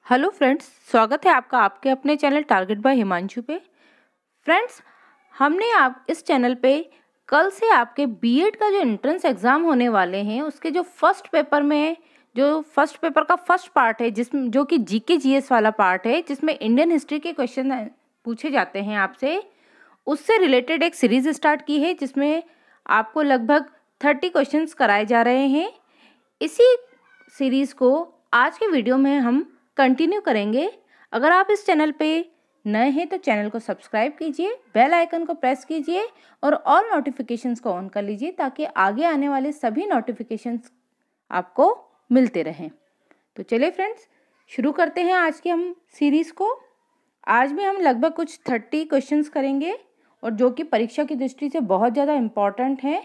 Hello friends, स्वागत है आपका आपके अपने चैनल टारगेट बाय हिमांशु पे। फ्रेंड्स, हमने आप इस चैनल पे कल से आपके बीएड का जो एंट्रेंस एग्ज़ाम होने वाले हैं उसके जो फर्स्ट पेपर का फर्स्ट पार्ट है जिसमें जो कि जीके जीएस वाला पार्ट है, जिसमें इंडियन हिस्ट्री के क्वेश्चन पूछे जाते हैं आपसे, उससे रिलेटेड एक सीरीज स्टार्ट की है जिसमें आपको लगभग 30 क्वेश्चंस कराए जा रहे हैं। इसी सीरीज़ को आज के वीडियो में हम कंटिन्यू करेंगे। अगर आप इस चैनल पे नए हैं तो चैनल को सब्सक्राइब कीजिए, बेल आइकन को प्रेस कीजिए और ऑल नोटिफिकेशंस को ऑन कर लीजिए ताकि आगे आने वाले सभी नोटिफिकेशंस आपको मिलते रहें। तो चलिए फ्रेंड्स, शुरू करते हैं आज की हम सीरीज़ को। आज भी हम लगभग कुछ 30 क्वेश्चंस करेंगे और जो कि परीक्षा की दृष्टि से बहुत ज़्यादा इम्पॉर्टेंट है।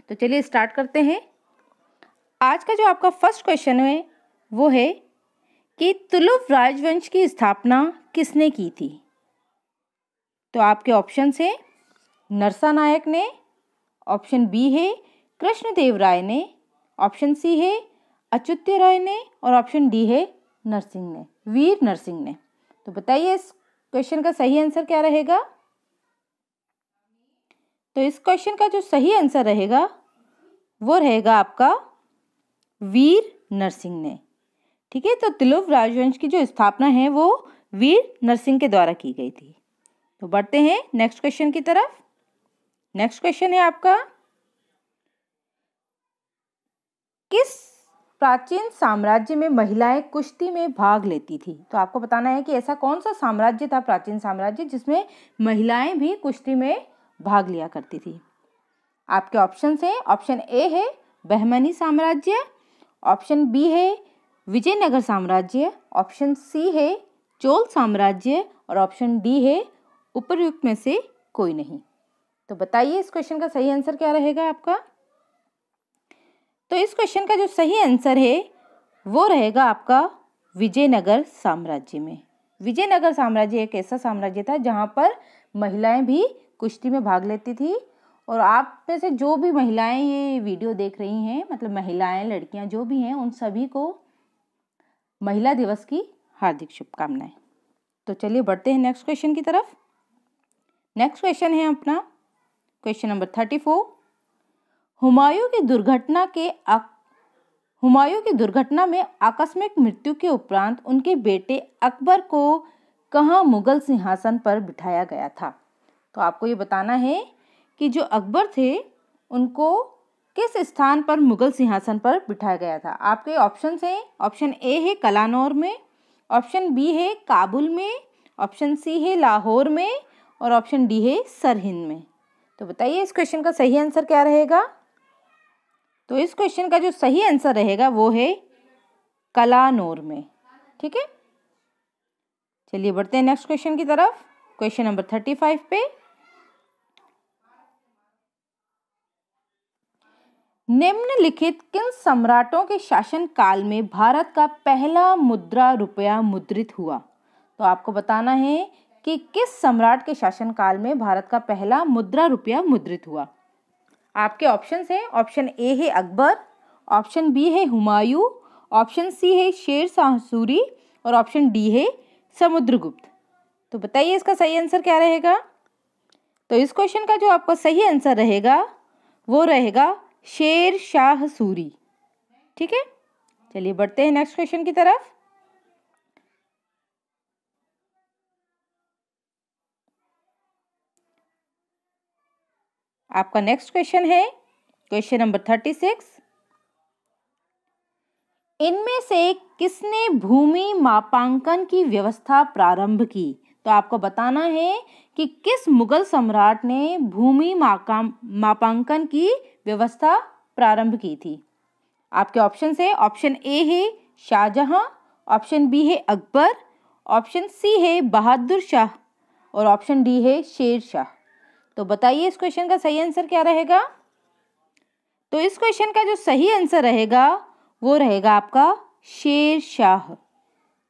तो चलिए स्टार्ट करते हैं। आज का जो आपका फर्स्ट क्वेश्चन है वो है कि तुलुव राजवंश की स्थापना किसने की थी। तो आपके ऑप्शन है नरसा नायक ने, ऑप्शन बी है कृष्णदेव राय ने, ऑप्शन सी है अच्युत राय ने और ऑप्शन डी है वीर नरसिंह ने। तो बताइए इस क्वेश्चन का सही आंसर क्या रहेगा। तो इस क्वेश्चन का जो सही आंसर रहेगा वो रहेगा आपका वीर नरसिंह ने। ठीक है, तो तुलुव राजवंश की जो स्थापना है वो वीर नरसिंह के द्वारा की गई थी। तो बढ़ते हैं नेक्स्ट क्वेश्चन की तरफ। नेक्स्ट क्वेश्चन है आपका, किस प्राचीन साम्राज्य में महिलाएं कुश्ती में भाग लेती थी। तो आपको बताना है कि ऐसा कौन सा साम्राज्य था, प्राचीन साम्राज्य, जिसमें महिलाएं भी कुश्ती में भाग लिया करती थी। आपके ऑप्शन है, ऑप्शन ए है बहमनी साम्राज्य, ऑप्शन बी है विजयनगर साम्राज्य, ऑप्शन सी है चोल साम्राज्य और ऑप्शन डी है उपर्युक्त में से कोई नहीं। तो बताइए इस क्वेश्चन का सही आंसर क्या रहेगा आपका। तो इस क्वेश्चन का जो सही आंसर है वो रहेगा आपका विजयनगर साम्राज्य में। विजयनगर साम्राज्य एक ऐसा साम्राज्य था जहां पर महिलाएं भी कुश्ती में भाग लेती थी। और आप में से जो भी महिलाएं ये वीडियो देख रही हैं, मतलब महिलाएं, लड़कियां जो भी हैं, उन सभी को महिला दिवस की हार्दिक शुभकामनाएं। तो चलिए बढ़ते हैं नेक्स्ट क्वेश्चन की तरफ। नेक्स्ट क्वेश्चन है अपना क्वेश्चन नंबर 34। हुमायूं की दुर्घटना में आकस्मिक मृत्यु के उपरांत उनके बेटे अकबर को कहां मुगल सिंहासन पर बिठाया गया था। तो आपको ये बताना है कि जो अकबर थे उनको किस स्थान पर मुगल सिंहासन पर बिठाया गया था। आपके ऑप्शन हैं, ऑप्शन ए है कलानौर में, ऑप्शन बी है काबुल में, ऑप्शन सी है लाहौर में और ऑप्शन डी है सरहिंद में। तो बताइए इस क्वेश्चन का सही आंसर क्या रहेगा। तो इस क्वेश्चन का जो सही आंसर रहेगा वो है कलानौर में। ठीक है, चलिए बढ़ते हैं नेक्स्ट क्वेश्चन की तरफ। क्वेश्चन नंबर 35 पे, निम्नलिखित किन सम्राटों के शासन काल में भारत का पहला मुद्रा रुपया मुद्रित हुआ। तो आपको बताना है कि किस सम्राट के शासन काल में भारत का पहला मुद्रा रुपया मुद्रित हुआ। आपके ऑप्शंस हैं, ऑप्शन ए है अकबर, ऑप्शन बी है हुमायूं, ऑप्शन सी है शेर शाह सूरी और ऑप्शन डी है समुद्रगुप्त। तो बताइए इसका सही आंसर क्या रहेगा। तो इस क्वेश्चन का जो आपका सही आंसर रहेगा वो रहेगा शेर शाह सूरी। ठीक है, चलिए बढ़ते हैं नेक्स्ट क्वेश्चन की तरफ। आपका नेक्स्ट क्वेश्चन है क्वेश्चन नंबर 36। इनमें से किसने भूमि मापांकन की व्यवस्था प्रारंभ की। तो आपको बताना है कि किस मुगल सम्राट ने भूमि मापांकन की व्यवस्था प्रारंभ की थी। आपके ऑप्शन है, ऑप्शन ए है शाहजहां, ऑप्शन बी है अकबर, ऑप्शन सी है बहादुर शाह और ऑप्शन डी है शेर शाह। तो बताइए इस क्वेश्चन का सही आंसर क्या रहेगा। तो इस क्वेश्चन का जो सही आंसर रहेगा वो रहेगा आपका शेर शाह।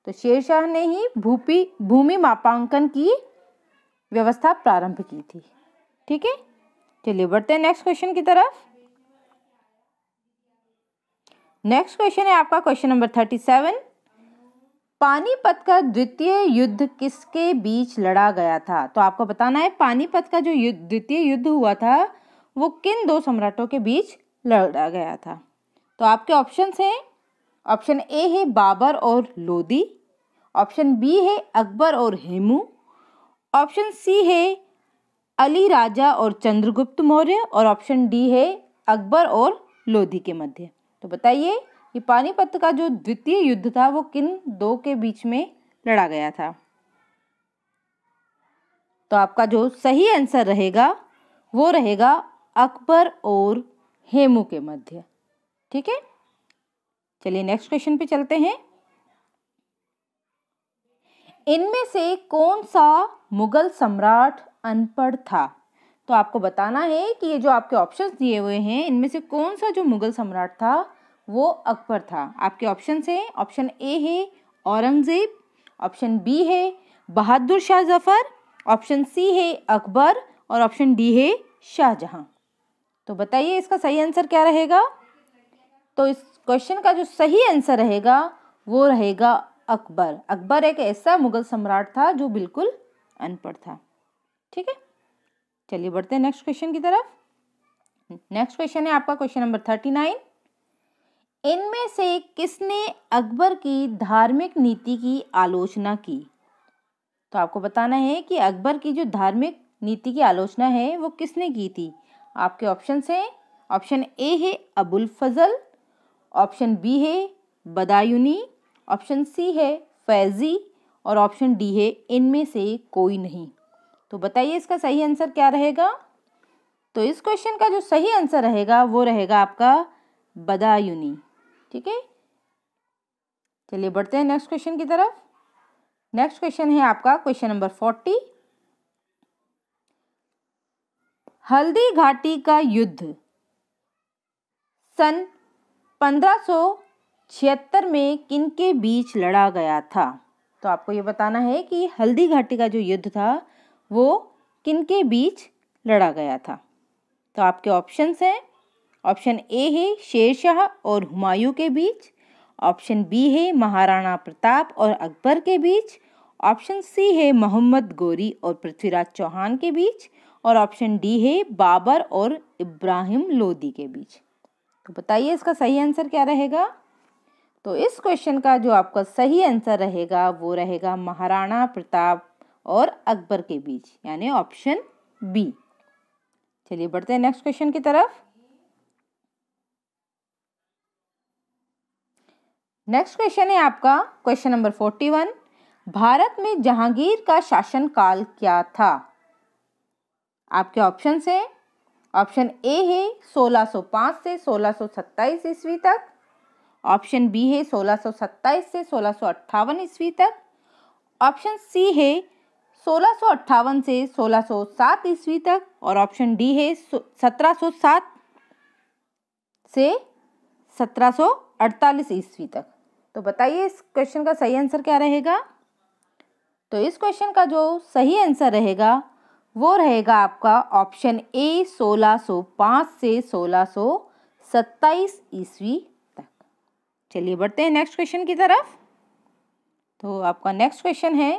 तो शेर शाह ने ही भूमि मापांकन की व्यवस्था प्रारंभ की थी। ठीक है, चलिए बढ़ते हैं नेक्स्ट क्वेश्चन की तरफ। नेक्स्ट क्वेश्चन है आपका क्वेश्चन नंबर 37। पानीपत का द्वितीय युद्ध किसके बीच लड़ा गया था? तो आपको बताना है पानीपत का जो द्वितीय युद्ध हुआ था वो किन दो सम्राटों के बीच लड़ा गया था? तो आपके ऑप्शंस हैं, ऑप्शन ए है बाबर और लोदी, ऑप्शन बी है अकबर और हेमू, ऑप्शन सी है अली राजा और चंद्रगुप्त मौर्य, और ऑप्शन डी है अकबर और लोदी के मध्य। तो बताइए ये पानीपत का जो द्वितीय युद्ध था वो किन दो के बीच में लड़ा गया था? तो आपका जो सही आंसर रहेगा वो रहेगा अकबर और हेमू के मध्य। ठीक है, चलिए नेक्स्ट क्वेश्चन पे चलते हैं। इनमें से कौन सा मुगल सम्राट अनपढ़ था? तो आपको बताना है कि ये जो आपके ऑप्शंस दिए हुए हैं इनमें से कौन सा जो मुगल सम्राट था वो अकबर था। आपके ऑप्शन है, ऑप्शन ए है औरंगजेब, ऑप्शन बी है बहादुर शाह जफर, ऑप्शन सी है अकबर, और ऑप्शन डी है शाहजहां। तो बताइए इसका सही आंसर क्या रहेगा? तो इस क्वेश्चन का जो सही आंसर रहेगा वो रहेगा अकबर। अकबर एक ऐसा मुगल सम्राट था जो बिल्कुल अनपढ़ था। ठीक है, चलिए बढ़ते हैं नेक्स्ट क्वेश्चन की तरफ। नेक्स्ट क्वेश्चन है आपका क्वेश्चन नंबर 39। इनमें से किसने अकबर की धार्मिक नीति की आलोचना की? तो आपको बताना है कि अकबर की जो धार्मिक नीति की आलोचना है वो किसने की थी। आपके ऑप्शन हैं, ऑप्शन ए है अबुल फजल, ऑप्शन बी है बदायूनी, ऑप्शन सी है फैजी, और ऑप्शन डी है इनमें से कोई नहीं। तो बताइए इसका सही आंसर क्या रहेगा? तो इस क्वेश्चन का जो सही आंसर रहेगा वो रहेगा आपका बदायूनी। ठीक है, चलिए बढ़ते हैं नेक्स्ट क्वेश्चन की तरफ। नेक्स्ट क्वेश्चन है आपका क्वेश्चन नंबर 40। हल्दी घाटी का युद्ध सन 1576 में किनके बीच लड़ा गया था? तो आपको ये बताना है कि हल्दी घाटी का जो युद्ध था वो किनके बीच लड़ा गया था। तो आपके ऑप्शंस हैं, ऑप्शन ए है शेरशाह और हुमायूं के बीच, ऑप्शन बी है महाराणा प्रताप और अकबर के बीच, ऑप्शन सी है मोहम्मद गोरी और पृथ्वीराज चौहान के बीच, और ऑप्शन डी है बाबर और इब्राहिम लोदी के बीच। तो बताइए इसका सही आंसर क्या रहेगा? तो इस क्वेश्चन का जो आपका सही आंसर रहेगा वो रहेगा महाराणा प्रताप और अकबर के बीच, यानी ऑप्शन बी। चलिए बढ़ते हैं नेक्स्ट क्वेश्चन की तरफ। नेक्स्ट क्वेश्चन है आपका क्वेश्चन नंबर 41। भारत में जहांगीर का शासनकाल क्या था? आपके ऑप्शन हैं, ऑप्शन ए है 1605 से 1627 ईस्वी तक, ऑप्शन बी है 1627 से 1658 ईस्वी तक, ऑप्शन सी है 1658 से 1607 ईस्वी तक, और ऑप्शन डी है 1707 से 1748 ईस्वी तक। तो बताइए इस क्वेश्चन का सही आंसर क्या रहेगा? तो इस क्वेश्चन का जो सही आंसर रहेगा वो रहेगा आपका ऑप्शन ए 1605 से 1627 ईस्वी तक। चलिए बढ़ते हैं नेक्स्ट क्वेश्चन की तरफ। तो आपका नेक्स्ट क्वेश्चन है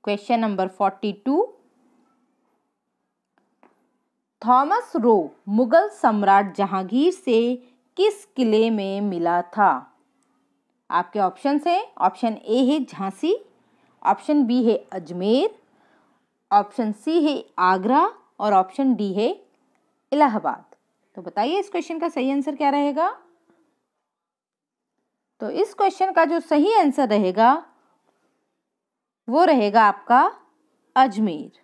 question number 42। Thomas Roe Mughal सम्राट जहांगीर से किस किले में मिला था? आपके ऑप्शन हैं, ऑप्शन ए है झांसी, ऑप्शन बी है अजमेर, ऑप्शन सी है आगरा, और ऑप्शन डी है इलाहाबाद। तो बताइए इस क्वेश्चन का सही आंसर क्या रहेगा? तो इस क्वेश्चन का जो सही आंसर रहेगा वो रहेगा आपका अजमेर।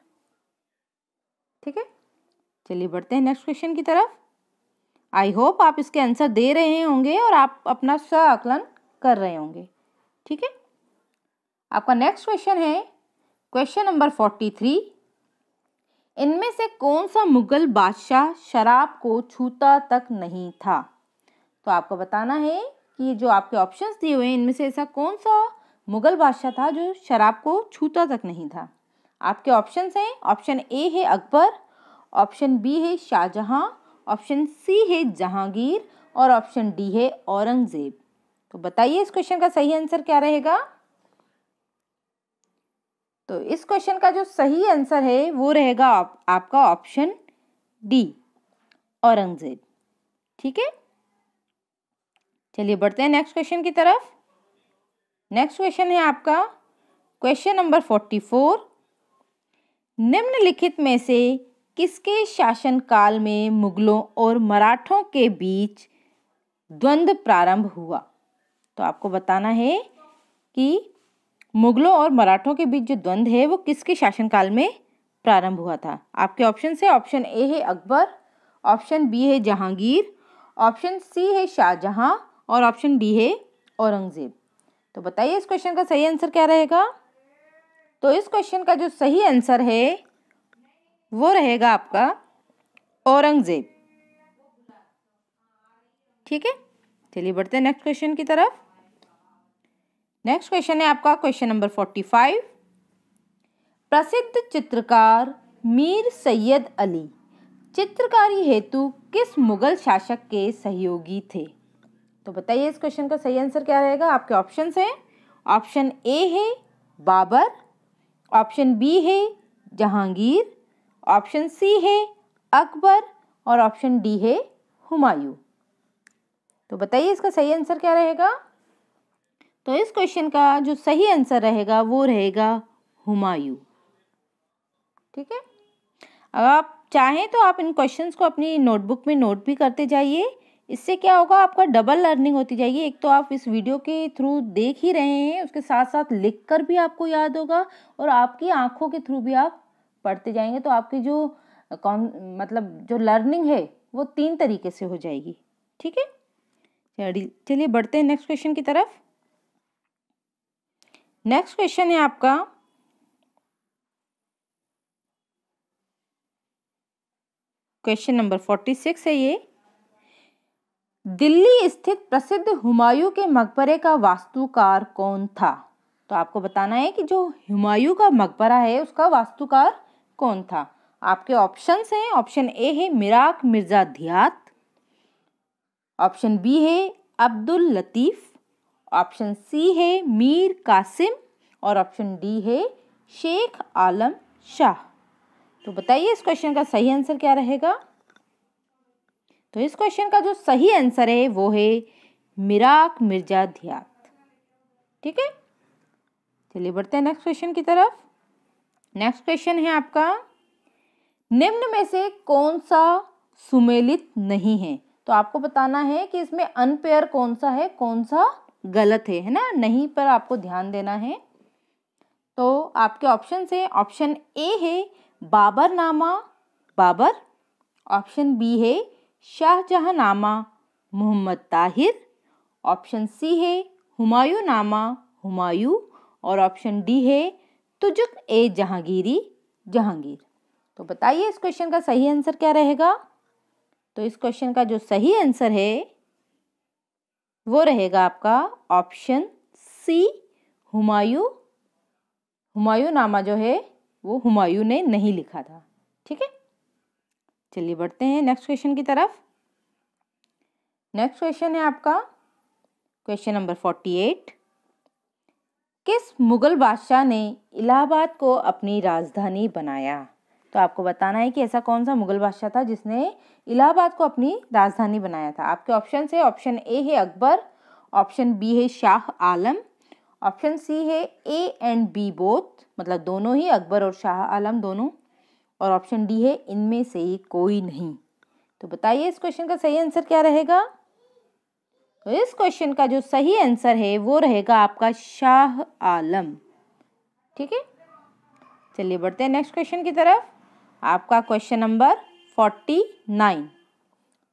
ठीक है, चलिए बढ़ते हैं नेक्स्ट क्वेश्चन की तरफ। आई होप आप इसके आंसर दे रहे होंगे और आप अपना स्व आकलन कर रहे होंगे। ठीक है, आपका नेक्स्ट क्वेश्चन है क्वेश्चन नंबर 43। इनमें से कौन सा मुगल बादशाह शराब को छूता तक नहीं था? तो आपको बताना है कि जो आपके ऑप्शंस दिए हुए हैं इनमें से ऐसा कौन सा मुगल बादशाह था जो शराब को छूता तक नहीं था। आपके ऑप्शंस हैं, ऑप्शन ए है अकबर, ऑप्शन बी है शाहजहां, ऑप्शन सी है जहांगीर, और ऑप्शन डी है औरंगजेब। तो बताइए इस क्वेश्चन का सही आंसर क्या रहेगा? तो इस क्वेश्चन का जो सही आंसर है वो रहेगा आपका ऑप्शन डी, औरंगजेब। ठीक है, चलिए बढ़ते हैं नेक्स्ट क्वेश्चन की तरफ। नेक्स्ट क्वेश्चन है आपका क्वेश्चन नंबर 44। निम्नलिखित में से किसके शासनकाल में मुगलों और मराठों के बीच द्वंद्व प्रारंभ हुआ? तो आपको बताना है कि मुगलों और मराठों के बीच जो द्वंद्व है वो किसके शासनकाल में प्रारंभ हुआ था। आपके ऑप्शन है, ऑप्शन ए है अकबर, ऑप्शन बी है जहांगीर, ऑप्शन सी है शाहजहां और ऑप्शन डी है औरंगजेब। तो बताइए इस क्वेश्चन का सही आंसर क्या रहेगा? तो इस क्वेश्चन का जो सही आंसर है वो रहेगा आपका औरंगजेब। ठीक है, चलिए बढ़ते हैं नेक्स्ट क्वेश्चन की तरफ। नेक्स्ट क्वेश्चन है आपका क्वेश्चन नंबर 45। प्रसिद्ध चित्रकार मीर सैयद अली चित्रकारी हेतु किस मुगल शासक के सहयोगी थे? तो बताइए इस क्वेश्चन का सही आंसर क्या रहेगा? आपके ऑप्शंस हैं, ऑप्शन ए है बाबर, ऑप्शन बी है जहांगीर, ऑप्शन सी है अकबर और ऑप्शन डी है हुमायूं। तो बताइए इसका सही आंसर क्या रहेगा? तो इस क्वेश्चन का जो सही आंसर रहेगा वो रहेगा हुमायूं। ठीक है, अगर आप चाहें तो आप इन क्वेश्चंस को अपनी नोटबुक में नोट भी करते जाइए। इससे क्या होगा, आपका डबल लर्निंग होती जाएगी। एक तो आप इस वीडियो के थ्रू देख ही रहे हैं, उसके साथ साथ लिख कर भी आपको याद होगा और आपकी आंखों के थ्रू भी आप पढ़ते जाएंगे। तो आपकी जो जो लर्निंग है वो 3 तरीके से हो जाएगी। ठीक है, चलिए बढ़ते हैं नेक्स्ट क्वेश्चन की तरफ। नेक्स्ट क्वेश्चन है आपका क्वेश्चन नंबर 46 है ये। दिल्ली स्थित प्रसिद्ध हुमायूं के मकबरे का वास्तुकार कौन था? तो आपको बताना है कि जो हुमायूं का मकबरा है उसका वास्तुकार कौन था। आपके ऑप्शंस हैं, ऑप्शन ए है मिराक मिर्जा धियात, ऑप्शन बी है अब्दुल लतीफ, ऑप्शन सी है मीर कासिम और ऑप्शन डी है शेख आलम शाह। तो बताइए इस क्वेश्चन का सही आंसर क्या रहेगा? तो इस क्वेश्चन का जो सही आंसर है वो है मिराक मिर्जा धियात। ठीक है, चलिए बढ़ते हैं नेक्स्ट क्वेश्चन की तरफ। नेक्स्ट क्वेश्चन है आपका निम्न में से कौन सा सुमेलित नहीं है? तो आपको बताना है कि इसमें अनपेयर कौन सा है, कौन सा गलत है ना? नहीं पर आपको ध्यान देना है। तो आपके ऑप्शन है, ऑप्शन ए है बाबरनामा बाबर, ऑप्शन बी है शाहजहांनामा मोहम्मद ताहिर, ऑप्शन सी है हुमायूंनामा हुमायूं और ऑप्शन डी है तुजुक ए जहांगीरी जहांगीर। तो बताइए इस क्वेश्चन का सही आंसर क्या रहेगा? तो इस क्वेश्चन का जो सही आंसर है वो रहेगा आपका ऑप्शन सी हुमायूं। हुमायूंनामा जो है वो हुमायूं ने नहीं लिखा था। ठीक है, चलिए बढ़ते हैं नेक्स्ट क्वेश्चन की तरफ। नेक्स्ट क्वेश्चन है आपका क्वेश्चन नंबर 48। किस मुगल बादशाह ने इलाहाबाद को अपनी राजधानी बनाया? तो आपको बताना है कि ऐसा कौन सा मुगल बादशाह था जिसने इलाहाबाद को अपनी राजधानी बनाया था। आपके ऑप्शन है, ऑप्शन ए है अकबर, ऑप्शन बी है शाह आलम, ऑप्शन सी है ए एंड बी बोथ, मतलब दोनों ही, अकबर और शाह आलम दोनों, और ऑप्शन डी है इनमें से कोई नहीं। तो बताइए इस क्वेश्चन का सही आंसर क्या रहेगा? तो इस क्वेश्चन का जो सही आंसर है वो रहेगा आपका शाह आलम। ठीक है, चलिए बढ़ते हैं नेक्स्ट क्वेश्चन की तरफ। आपका क्वेश्चन नंबर 49।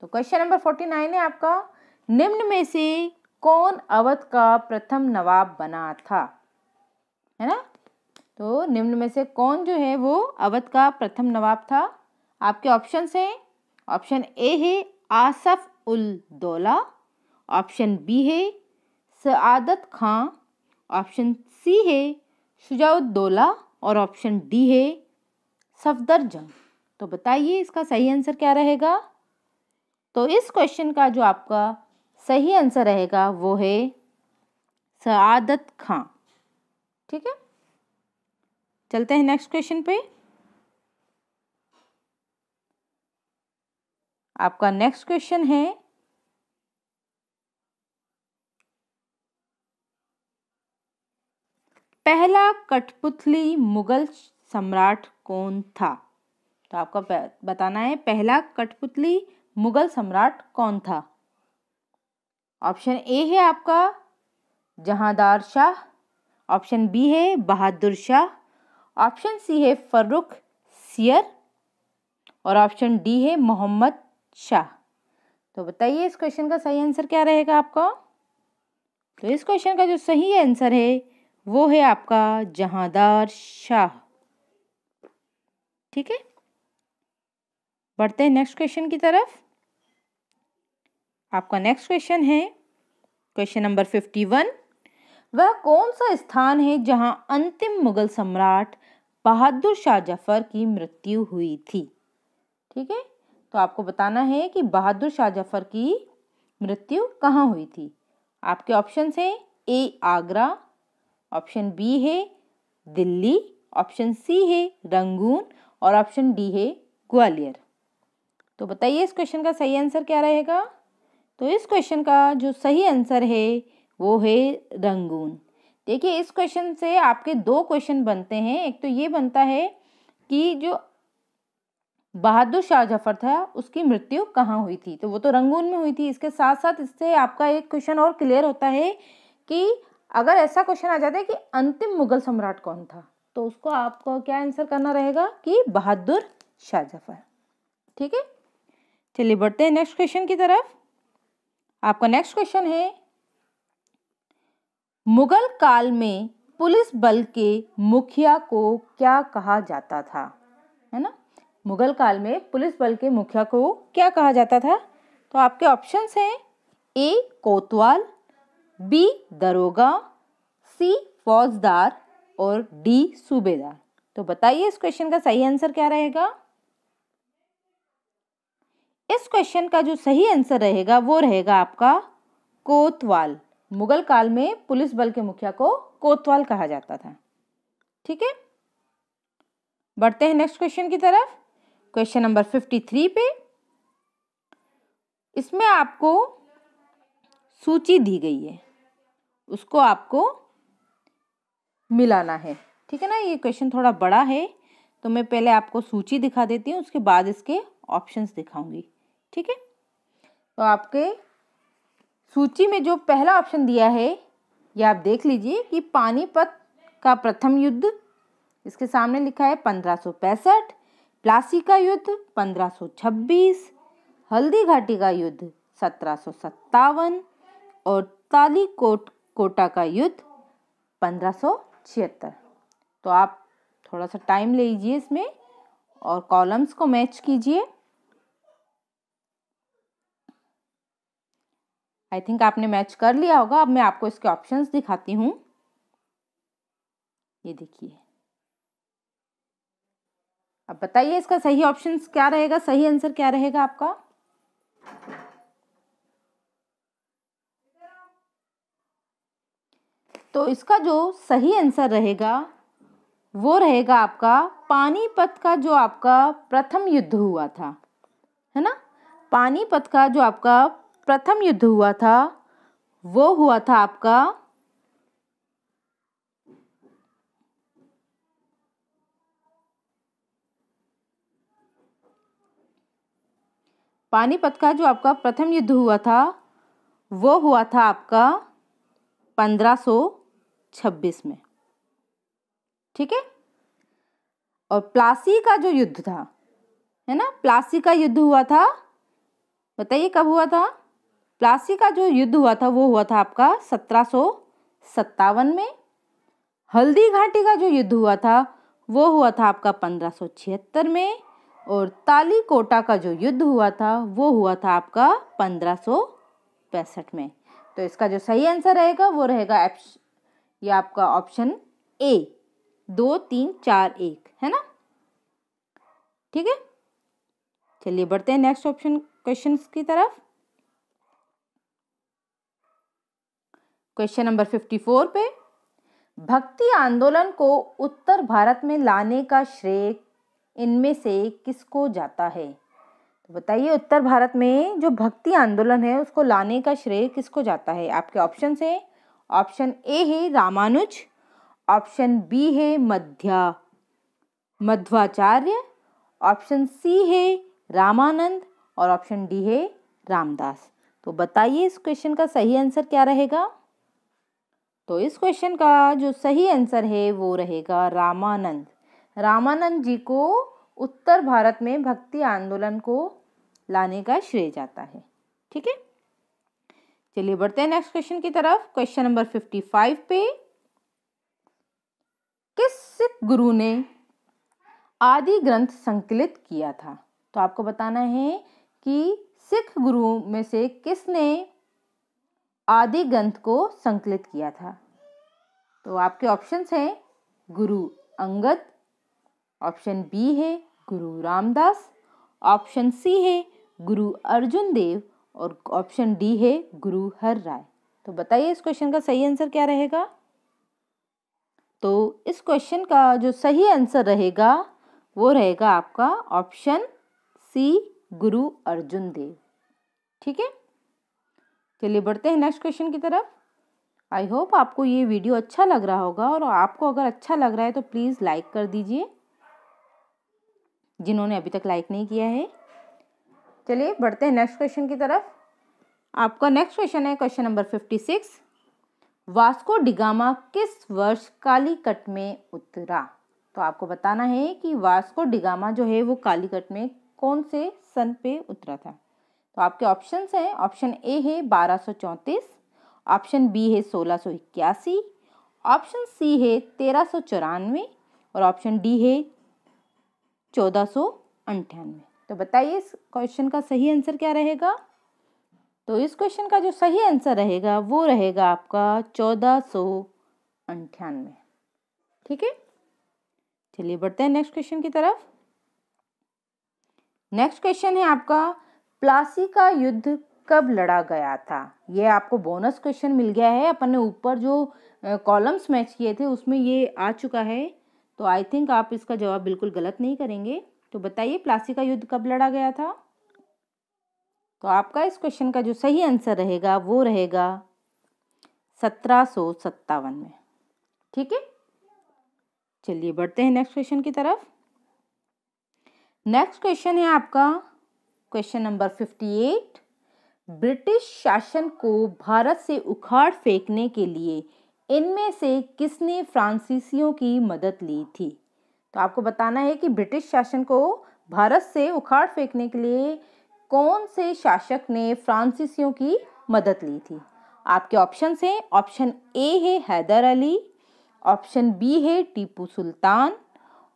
तो क्वेश्चन नंबर 49 है आपका निम्न में से कौन अवध का प्रथम नवाब बना था? है ना? तो निम्न में से कौन जो है वो अवध का प्रथम नवाब था? आपके ऑप्शंस हैं, ऑप्शन ए है आसफ उल दौला, ऑप्शन बी है सआदत खां, ऑप्शन सी है शुजाउद्दौला और ऑप्शन डी है सफदरजंग। तो बताइए इसका सही आंसर क्या रहेगा? तो इस क्वेश्चन का जो आपका सही आंसर रहेगा वो है सआदत खां। ठीक है, चलते हैं नेक्स्ट क्वेश्चन पे। आपका नेक्स्ट क्वेश्चन है, पहला कठपुतली मुगल सम्राट कौन था? तो आपका बताना है पहला कठपुतली मुगल सम्राट कौन था। ऑप्शन ए है आपका जहांदार शाह, ऑप्शन बी है बहादुर शाह, ऑप्शन सी है फर्रुखसियर और ऑप्शन डी है मोहम्मद शाह। तो बताइए इस क्वेश्चन का सही आंसर क्या रहेगा आपका। तो इस क्वेश्चन का जो सही आंसर है वो है आपका जहांदार शाह। ठीक है, बढ़ते हैं नेक्स्ट क्वेश्चन की तरफ। आपका नेक्स्ट क्वेश्चन है क्वेश्चन नंबर 51। वह कौन सा स्थान है जहां अंतिम मुगल सम्राट बहादुर शाह जफर की मृत्यु हुई थी? ठीक है, तो आपको बताना है कि बहादुर शाह जफर की मृत्यु कहाँ हुई थी। आपके ऑप्शन है ए आगरा, ऑप्शन बी है दिल्ली, ऑप्शन सी है रंगून और ऑप्शन डी है ग्वालियर। तो बताइए इस क्वेश्चन का सही आंसर क्या रहेगा। तो इस क्वेश्चन का जो सही आंसर है वो है रंगून। देखिए इस क्वेश्चन से आपके दो क्वेश्चन बनते हैं। एक तो ये बनता है कि जो बहादुर शाह जफर था उसकी मृत्यु कहाँ हुई थी, तो वो तो रंगून में हुई थी। इसके साथ साथ इससे आपका एक क्वेश्चन और क्लियर होता है कि अगर ऐसा क्वेश्चन आ जाता है कि अंतिम मुगल सम्राट कौन था, तो उसको आपको क्या आंसर करना रहेगा कि बहादुर शाह जफर। ठीक है, चलिए बढ़ते हैं नेक्स्ट क्वेश्चन की तरफ। आपका नेक्स्ट क्वेश्चन है, मुगल काल में पुलिस बल के मुखिया को क्या कहा जाता था? है ना, मुगल काल में पुलिस बल के मुखिया को क्या कहा जाता था? तो आपके ऑप्शंस हैं ए कोतवाल, बी दरोगा, सी फौजदार और डी सूबेदार। तो बताइए इस क्वेश्चन का सही आंसर क्या रहेगा। इस क्वेश्चन का जो सही आंसर रहेगा वो रहेगा आपका कोतवाल। मुगल काल में पुलिस बल के मुखिया को कोतवाल कहा जाता था। ठीक है, बढ़ते हैं नेक्स्ट क्वेश्चन की तरफ। क्वेश्चन नंबर 53 पे इसमें आपको सूची दी गई है, उसको आपको मिलाना है। ठीक है ना, ये क्वेश्चन थोड़ा बड़ा है तो मैं पहले आपको सूची दिखा देती हूँ, उसके बाद इसके ऑप्शंस दिखाऊंगी। ठीक है, तो आपके सूची में जो पहला ऑप्शन दिया है ये आप देख लीजिए कि पानीपत का प्रथम युद्ध, इसके सामने लिखा है 1565, प्लासी का युद्ध 1526, हल्दी घाटी का युद्ध 1757 और कोटा का युद्ध 1576। तो आप थोड़ा सा टाइम ले लीजिए इसमें और कॉलम्स को मैच कीजिए। आई थिंक आपने मैच कर लिया होगा। अब मैं आपको इसके ऑप्शंस दिखाती हूँ। ये देखिए, अब बताइए इसका सही ऑप्शन क्या रहेगा, सही आंसर क्या रहेगा आपका। तो इसका जो सही आंसर रहेगा वो रहेगा आपका पानीपत का जो आपका प्रथम युद्ध हुआ था, है ना। पानीपत का जो आपका प्रथम युद्ध हुआ था वो हुआ था आपका पानीपत का जो आपका प्रथम युद्ध हुआ था वो हुआ था आपका 1526 में। ठीक है, और प्लासी का जो युद्ध था, है ना, प्लासी का युद्ध हुआ था, बताइए कब हुआ था। प्लासी का जो युद्ध हुआ था वो हुआ था आपका 1757 में। हल्दी घाटी का जो युद्ध हुआ था वो हुआ था आपका 1576 में और ताली कोटा का जो युद्ध हुआ था वो हुआ था आपका 1565 में। तो इसका जो सही आंसर रहेगा वो रहेगा ये आपका ऑप्शन ए 2 3 4 1, है ना। ठीक है, चलिए बढ़ते हैं नेक्स्ट ऑप्शन क्वेश्चन की तरफ। क्वेश्चन नंबर 54 पे, भक्ति आंदोलन को उत्तर भारत में लाने का श्रेय इनमें से किसको जाता है? तो बताइए, उत्तर भारत में जो भक्ति आंदोलन है उसको लाने का श्रेय किसको जाता है? आपके ऑप्शन है, ऑप्शन ए है रामानुज, ऑप्शन बी है मध्वाचार्य, ऑप्शन सी है रामानंद और ऑप्शन डी है रामदास। तो बताइए इस क्वेश्चन का सही आंसर क्या रहेगा? तो इस क्वेश्चन का जो सही आंसर है वो रहेगा रामानंद। रामानंद जी को उत्तर भारत में भक्ति आंदोलन को लाने का श्रेय जाता है। ठीक है, चलिए बढ़ते हैं नेक्स्ट क्वेश्चन की तरफ। क्वेश्चन नंबर 55 पे, किस सिख गुरु ने आदि ग्रंथ संकलित किया था? तो आपको बताना है कि सिख गुरुओं में से किसने आदि ग्रंथ को संकलित किया था। तो आपके ऑप्शंस हैं गुरु अंगद, ऑप्शन बी है गुरु रामदास, ऑप्शन सी है गुरु अर्जुन देव और ऑप्शन डी है गुरु हर राय। तो बताइए इस क्वेश्चन का सही आंसर क्या रहेगा? तो इस क्वेश्चन का जो सही आंसर रहेगा वो रहेगा आपका ऑप्शन सी गुरु अर्जुन देव। ठीक है, चलिए बढ़ते हैं नेक्स्ट क्वेश्चन की तरफ। आई होप आपको ये वीडियो अच्छा लग रहा होगा, और आपको अगर अच्छा लग रहा है तो प्लीज़ लाइक कर दीजिए, जिन्होंने अभी तक लाइक नहीं किया है। चलिए बढ़ते हैं नेक्स्ट क्वेश्चन की तरफ। आपका नेक्स्ट क्वेश्चन है क्वेश्चन नंबर 56। वास्को डिगामा किस वर्ष कालीकट में उतरा? तो आपको बताना है कि वास्को डिगामा जो है वो कालीकट में कौन से सन पे उतरा था। तो आपके ऑप्शंस हैं, ऑप्शन ए है 1234, ऑप्शन बी है 1681, ऑप्शन सी है 1394 और ऑप्शन डी है 1498। तो बताइए इस क्वेश्चन का सही आंसर क्या रहेगा? तो इस क्वेश्चन का जो सही आंसर रहेगा वो रहेगा आपका 1498। ठीक है, चलिए बढ़ते हैं नेक्स्ट क्वेश्चन की तरफ। नेक्स्ट क्वेश्चन है आपका, प्लासी का युद्ध कब लड़ा गया था? ये आपको बोनस क्वेश्चन मिल गया है। अपन ने ऊपर जो कॉलम्स मैच किए थे उसमें ये आ चुका है, तो आई थिंक आप इसका जवाब बिल्कुल गलत नहीं करेंगे। तो बताइए प्लासी का युद्ध कब लड़ा गया था? तो आपका इस क्वेश्चन का जो सही आंसर रहेगा वो रहेगा 1757 में। ठीक है, चलिए बढ़ते हैं नेक्स्ट क्वेश्चन की तरफ। नेक्स्ट क्वेश्चन है आपका क्वेश्चन नंबर 58। ब्रिटिश शासन को भारत से उखाड़ फेंकने के लिए इनमें से किसने फ्रांसीसियों की मदद ली थी? तो आपको बताना है कि ब्रिटिश शासन को भारत से उखाड़ फेंकने के लिए कौन से शासक ने फ्रांसीसियों की मदद ली थी। आपके ऑप्शन हैं, ऑप्शन ए है हैदर अली, ऑप्शन बी है टीपू सुल्तान,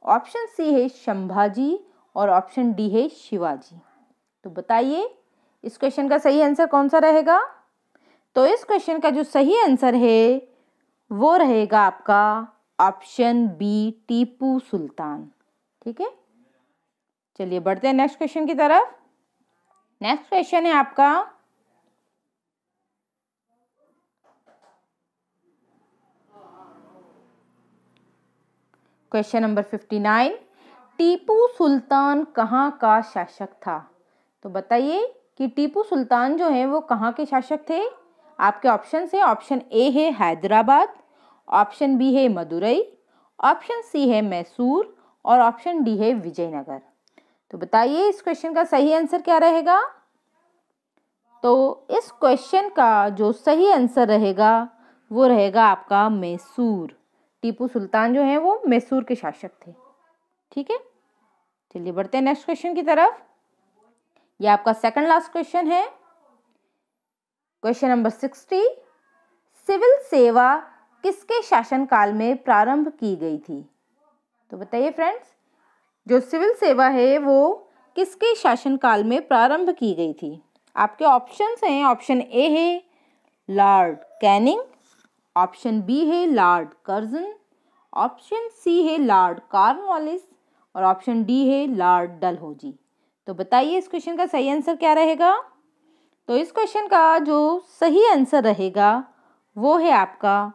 ऑप्शन सी है संभाजी और ऑप्शन डी है शिवाजी। तो बताइए इस क्वेश्चन का सही आंसर कौन सा रहेगा? तो इस क्वेश्चन का जो सही आंसर है वो रहेगा आपका ऑप्शन बी टीपू सुल्तान। ठीक है, चलिए बढ़ते हैं नेक्स्ट क्वेश्चन की तरफ। नेक्स्ट क्वेश्चन है आपका क्वेश्चन नंबर 59। टीपू सुल्तान कहाँ का शासक था? तो बताइए कि टीपू सुल्तान जो है वो कहाँ के शासक थे। आपके ऑप्शन है, ऑप्शन ए है हैदराबाद, ऑप्शन बी है मदुरई, ऑप्शन सी है मैसूर और ऑप्शन डी है विजयनगर। तो बताइए इस क्वेश्चन का सही आंसर क्या रहेगा? तो इस क्वेश्चन का जो सही आंसर रहेगा वो रहेगा आपका मैसूर। टीपू सुल्तान जो है वो मैसूर के शासक थे। ठीक है, चलिए बढ़ते हैं नेक्स्ट क्वेश्चन की तरफ। ये आपका सेकंड लास्ट क्वेश्चन है, क्वेश्चन नंबर 60। सिविल सेवा किसके शासनकाल में प्रारंभ की गई थी? तो बताइए फ्रेंड्स, जो सिविल सेवा है वो किसके शासनकाल में प्रारंभ की गई थी? आपके ऑप्शंस हैं, ऑप्शन ए है लॉर्ड कैनिंग, ऑप्शन बी है लॉर्ड कर्जन, ऑप्शन सी है लॉर्ड कॉर्नवालिस और ऑप्शन डी है लॉर्ड डलहौजी। तो बताइए इस क्वेश्चन का सही आंसर क्या रहेगा? तो इस क्वेश्चन का जो सही आंसर रहेगा वो है आपका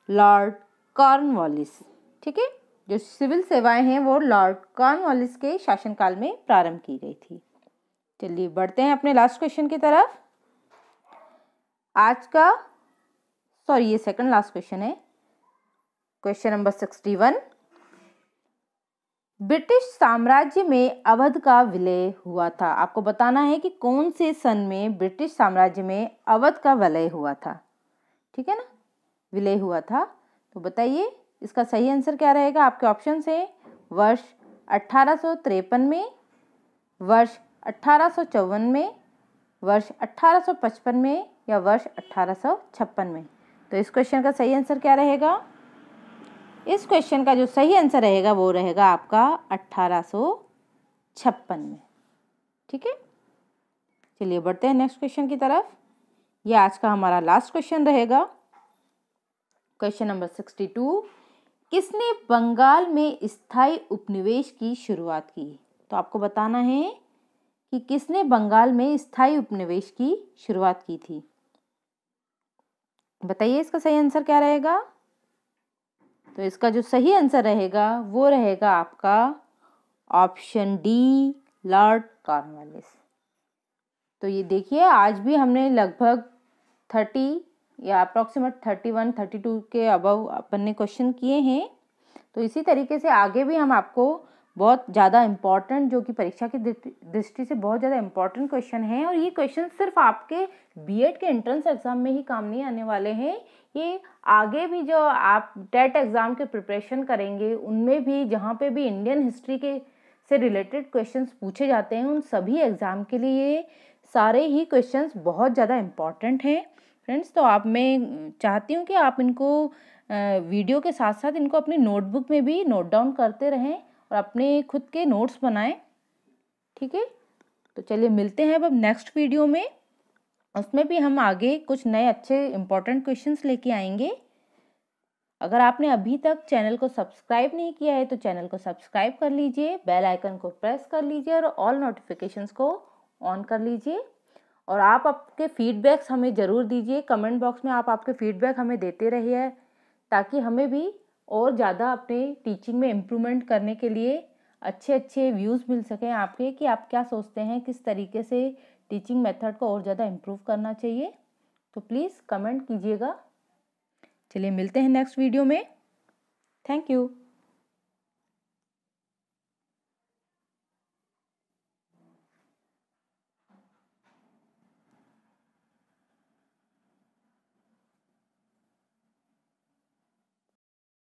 लॉर्ड कॉर्नवालिस। ठीक है, जो सिविल सेवाएं हैं वो लॉर्ड कॉर्नवालिस के शासनकाल में प्रारंभ की गई थी। चलिए बढ़ते हैं अपने लास्ट क्वेश्चन की तरफ। आज का ये सेकंड लास्ट क्वेश्चन है, क्वेश्चन नंबर 61। ब्रिटिश साम्राज्य में अवध का विलय हुआ था। आपको बताना है कि कौन से सन में ब्रिटिश साम्राज्य में अवध का विलय हुआ था। ठीक है ना, विलय हुआ था। तो बताइए इसका सही आंसर क्या रहेगा। आपके ऑप्शन है वर्ष 1853 में, वर्ष 1854 में, वर्ष 1855 में या वर्ष 1856 में। तो इस क्वेश्चन का सही आंसर क्या रहेगा। इस क्वेश्चन का जो सही आंसर रहेगा वो रहेगा आपका 1856 में। ठीक है, चलिए बढ़ते हैं नेक्स्ट क्वेश्चन की तरफ। ये आज का हमारा लास्ट क्वेश्चन रहेगा, क्वेश्चन नंबर 62। किसने बंगाल में स्थायी उपनिवेश की शुरुआत की। तो आपको बताना है कि किसने बंगाल में स्थायी उपनिवेश की शुरुआत की थी। बताइए इसका सही आंसर क्या रहेगा। तो इसका जो सही आंसर रहेगा वो रहेगा आपका ऑप्शन डी, लॉर्ड कॉर्नवालिस। तो ये देखिए आज भी हमने लगभग 30 या अप्रॉक्सीमेट 31, 32 के अबव अपन ने क्वेश्चन किए हैं। तो इसी तरीके से आगे भी हम आपको बहुत ज़्यादा इम्पॉर्टेंट, जो कि परीक्षा की दृष्टि से बहुत ज़्यादा इम्पॉर्टेंट क्वेश्चन हैं, और ये क्वेश्चन सिर्फ आपके बीएड के एंट्रेंस एग्जाम में ही काम नहीं आने वाले हैं। ये आगे भी जो आप टेट एग्जाम के प्रिपरेशन करेंगे उनमें भी, जहाँ पे भी इंडियन हिस्ट्री के से रिलेटेड क्वेश्चंस पूछे जाते हैं, उन सभी एग्जाम के लिए सारे ही क्वेश्चंस बहुत ज़्यादा इम्पॉर्टेंट हैं फ्रेंड्स। तो मैं चाहती हूँ कि आप इनको वीडियो के साथ साथ इनको अपनी नोटबुक में भी नोट डाउन करते रहें और अपने खुद के नोट्स बनाएं। ठीक है, तो चलिए मिलते हैं अब नेक्स्ट वीडियो में। उसमें भी हम आगे कुछ नए अच्छे इंपॉर्टेंट क्वेश्चंस लेके आएंगे। अगर आपने अभी तक चैनल को सब्सक्राइब नहीं किया है तो चैनल को सब्सक्राइब कर लीजिए, बेल आइकन को प्रेस कर लीजिए और ऑल नोटिफिकेशंस को ऑन कर लीजिए। और आप आपके फीडबैक्स हमें ज़रूर दीजिए, कमेंट बॉक्स में आप आपके फीडबैक हमें देते रहिए, ताकि हमें भी और ज़्यादा अपने टीचिंग में इम्प्रूवमेंट करने के लिए अच्छे व्यूज़ मिल सकें आपके, कि आप क्या सोचते हैं, किस तरीके से टीचिंग मेथड को और ज़्यादा इम्प्रूव करना चाहिए। तो प्लीज़ कमेंट कीजिएगा। चलिए मिलते हैं नेक्स्ट वीडियो में। Thank you.